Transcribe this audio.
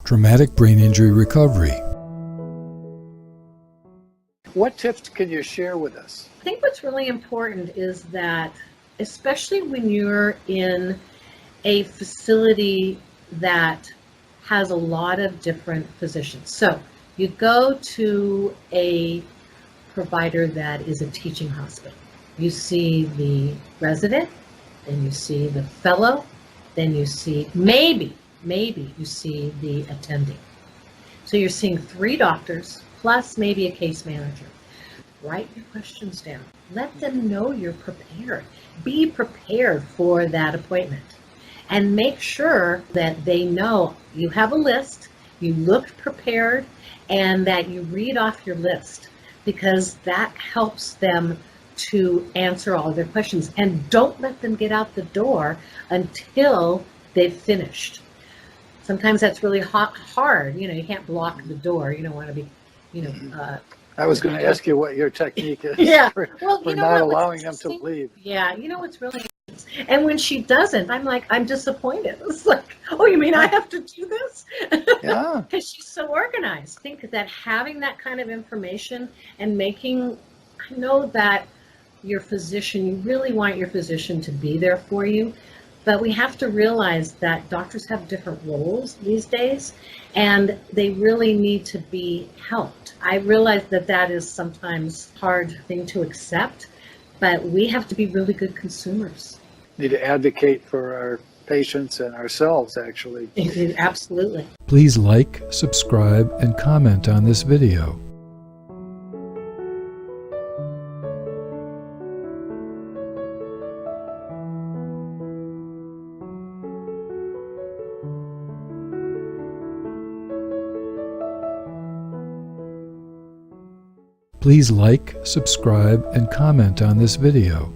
Traumatic brain injury recovery. What tips can you share with us? I think what's really important is that, especially when you're in a facility that has a lot of different physicians. So you go to a provider that is a teaching hospital. You see the resident, then you see the fellow, then you see, maybe you see the attending. So you're seeing 3 doctors plus maybe a case manager. Write your questions down. Let them know you're prepared. Be prepared for that appointment. And make sure that they know you have a list, you looked prepared, and that you read off your list, because that helps them to answer all their questions. And don't let them get out the door until they've finished. Sometimes that's really hard. You can't block the door. You don't want to be, I was going to ask you what your technique is for not allowing them to leave. Yeah, what's really, and when she doesn't, I'm disappointed. It's like, oh, you mean I have to do this? Yeah. Because she's so organized. Think that having that kind of information and I know that your physician, you really want your physician to be there for you, but we have to realize that doctors have different roles these days, and they really need to be helped. I realize that is sometimes a hard thing to accept, but we have to be really good consumers. Need to advocate for our patients and ourselves, actually. Absolutely. Please like, subscribe, and comment on this video. Please like, subscribe, and comment on this video.